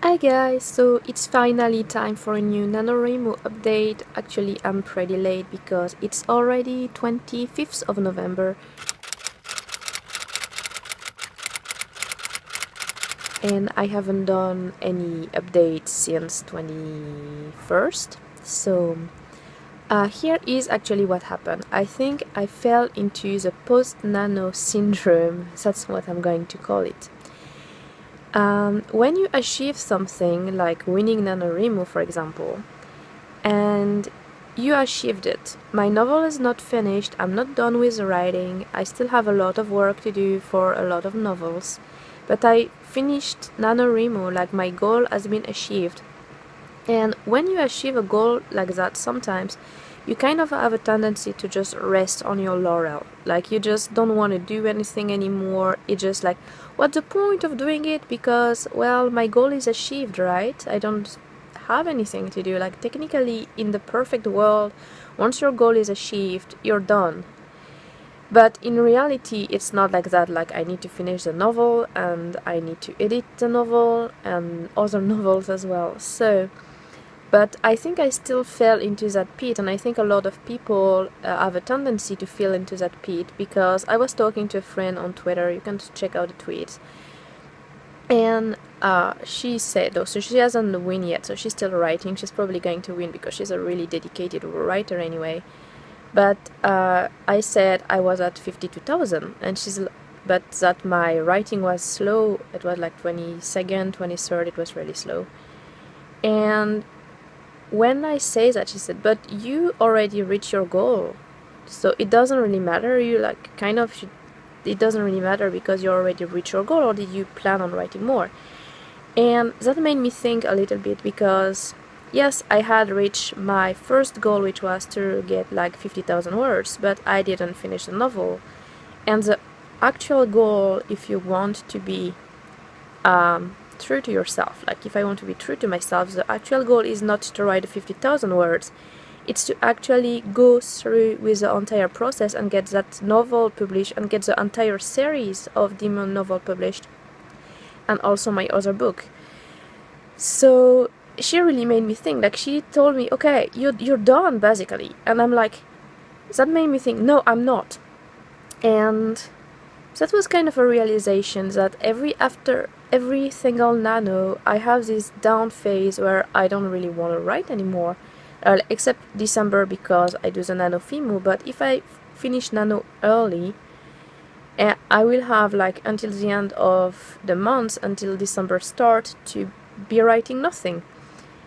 Hi guys, so it's finally time for a new NaNoWriMo update. Actually, I'm pretty late because it's already 25th of November and I haven't done any updates since 21st. So here is actually what happened. I think I fell into the post-nano syndrome. That's what I'm going to call it. When you achieve something like winning NaNoWriMo, for example, and you achieved it. My novel is not finished, I'm not done with the writing, I still have a lot of work to do for a lot of novels, but I finished NaNoWriMo, like my goal has been achieved. And when you achieve a goal like that, sometimes you kind of have a tendency to just rest on your laurel. Like you just don't want to do anything anymore. It's just like, what's the point of doing it? Because, well, my goal is achieved, right? I don't have anything to do. Like technically, in the perfect world, once your goal is achieved, you're done. But in reality, it's not like that. Like I need to finish the novel and I need to edit the novel and other novels as well. But I think I still fell into that pit, and I think a lot of people have a tendency to fall into that pit, because I was talking to a friend on Twitter, you can check out the tweets, and she said, so she hasn't won yet, so she's still writing, she's probably going to win because she's a really dedicated writer anyway, but I said I was at 52,000, and but that my writing was slow, it was like 22nd, 23rd, it was really slow, and when I say that, she said, but you already reached your goal, so it doesn't really matter. You like kind of should, it doesn't really matter because you already reached your goal, or did you plan on writing more? And that made me think a little bit, because yes, I had reached my first goal, which was to get like 50,000 words, but I didn't finish the novel. And the actual goal, if you want to be true to yourself, like if I want to be true to myself, the actual goal is not to write 50,000 words, it's to actually go through with the entire process and get that novel published and get the entire series of Demon novel published, and also my other book. So she really made me think, like she told me, okay, you're done basically, and I'm like, that made me think, no, I'm not. And that was kind of a realization that after every single nano, I have this down phase where I don't really want to write anymore, except December because I do the NaNoWriMo. But if I finish nano early, I will have like until the end of the month, until December start, to be writing nothing.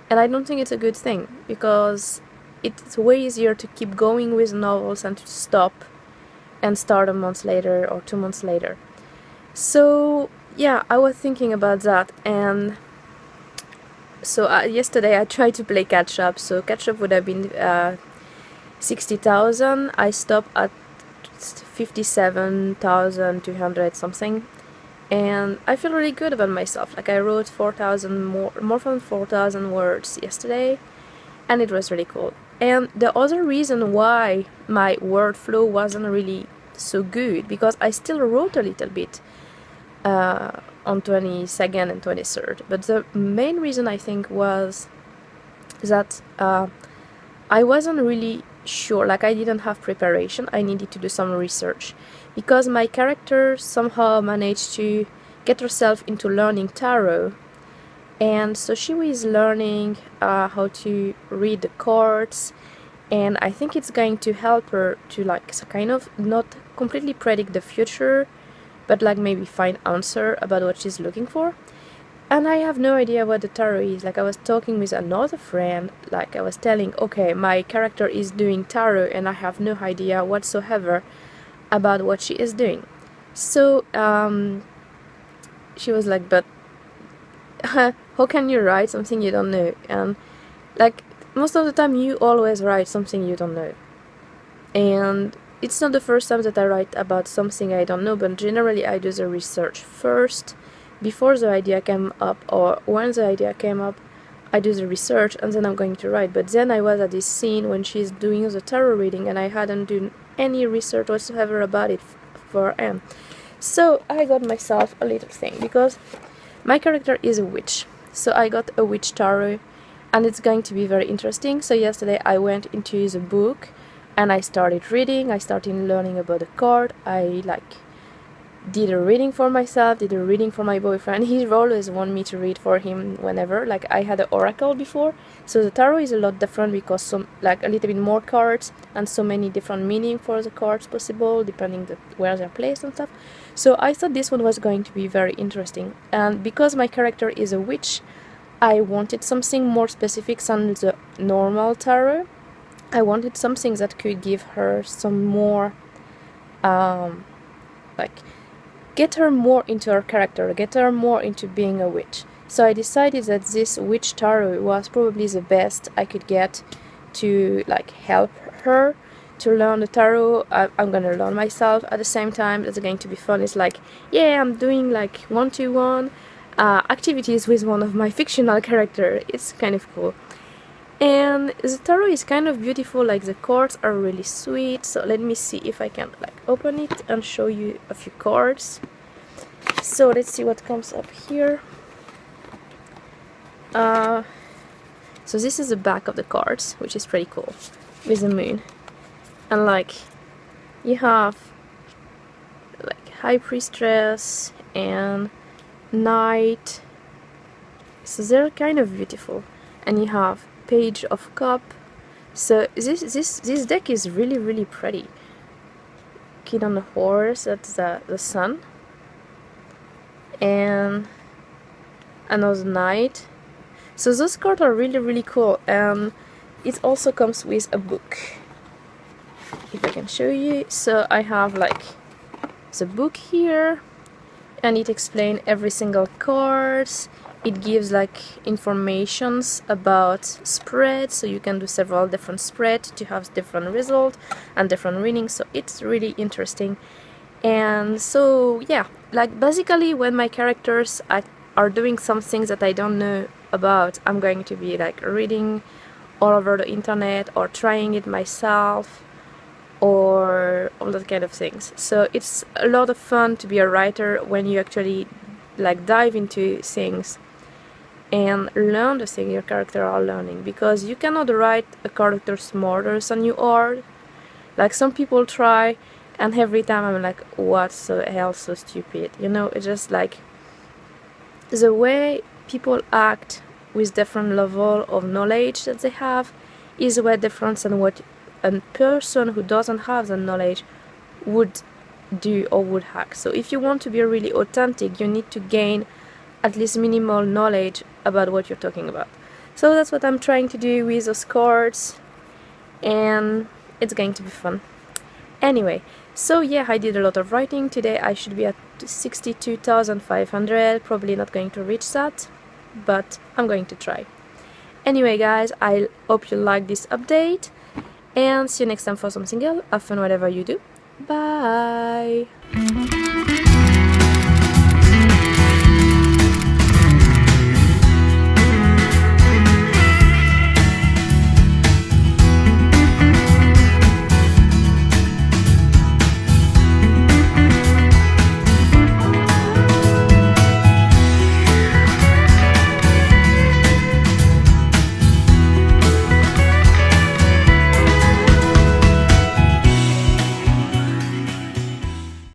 And I don't think it's a good thing, because it's way easier to keep going with novels and to stop and start a month later or 2 months later. So yeah, I was thinking about that, and so yesterday I tried to play catch up. So catch up would have been 60,000. I stopped at 57,200 something, and I feel really good about myself. Like I wrote 4,000 more than 4,000 words yesterday, and it was really cool. And the other reason why my word flow wasn't really so good, because I still wrote a little bit on 22nd and 23rd, but the main reason I think was that I wasn't really sure, like I didn't have preparation, I needed to do some research, because my character somehow managed to get herself into learning tarot, and so she was learning how to read the cards, and I think it's going to help her to like kind of not completely predict the future, but like maybe find answer about what she's looking for. And I have no idea what the tarot is. Like I was talking with another friend, like I was telling, okay, my character is doing tarot and I have no idea whatsoever about what she is doing. So she was like, but how can you write something you don't know? And like most of the time you always write something you don't know, and it's not the first time that I write about something I don't know, but generally I do the research first before the idea came up, or when the idea came up I do the research and then I'm going to write. But then I was at this scene when she's doing the tarot reading and I hadn't done any research whatsoever about it for So I got myself a little thing, because my character is a witch. So I got a witch tarot, and it's going to be very interesting. So yesterday I went into the book and I started reading. I started learning about the card. I did a reading for myself, did a reading for my boyfriend. He always wanted me to read for him whenever. Like, I had an oracle before, so the tarot is a lot different because some, like, a little bit more cards and so many different meaning for the cards possible depending where they're placed and stuff. So I thought this one was going to be very interesting, and because my character is a witch, I wanted something more specific than the normal tarot. I wanted something that could give her some more like, get her more into her character, get her more into being a witch. So I decided that this witch tarot was probably the best I could get to, like, help her to learn the tarot. I'm gonna learn myself at the same time. It's going to be fun. It's like, yeah, I'm doing like one-to-one activities with one of my fictional characters. It's kind of cool. And the tarot is kind of beautiful, like the cards are really sweet. So let me see if I can like open it and show you a few cards. So let's see what comes up here. So this is the back of the cards, which is pretty cool, with the moon. And like, you have like High Priestess and Knight. So they're kind of beautiful. And you have Page of Cup. So this deck is really pretty. Kid on the horse, that's the sun. And another knight. So those cards are really cool, and it also comes with a book, if I can show you. So I have like the book here, and it explains every single cards. It gives like informations about spreads, so you can do several different spreads to have different results and different readings. So it's really interesting. And so yeah, like basically when my characters are doing some things that I don't know about, I'm going to be like reading all over the internet or trying it myself or all that kind of things. So it's a lot of fun to be a writer when you actually like dive into things and learn the thing your character are learning, because you cannot write a character smarter than you are. Like, some people try, and every time I'm like, what the hell, so stupid, you know. It's just like the way people act with different level of knowledge that they have is way different than what a person who doesn't have the knowledge would do or would hack. So if you want to be really authentic, you need to gain at least minimal knowledge about what you're talking about. So that's what I'm trying to do with those cards, and it's going to be fun. Anyway, so yeah, I did a lot of writing today. I should be at 62,500, probably not going to reach that, but I'm going to try. Anyway guys, I hope you like this update, and see you next time for something else. Have fun whatever you do. Bye!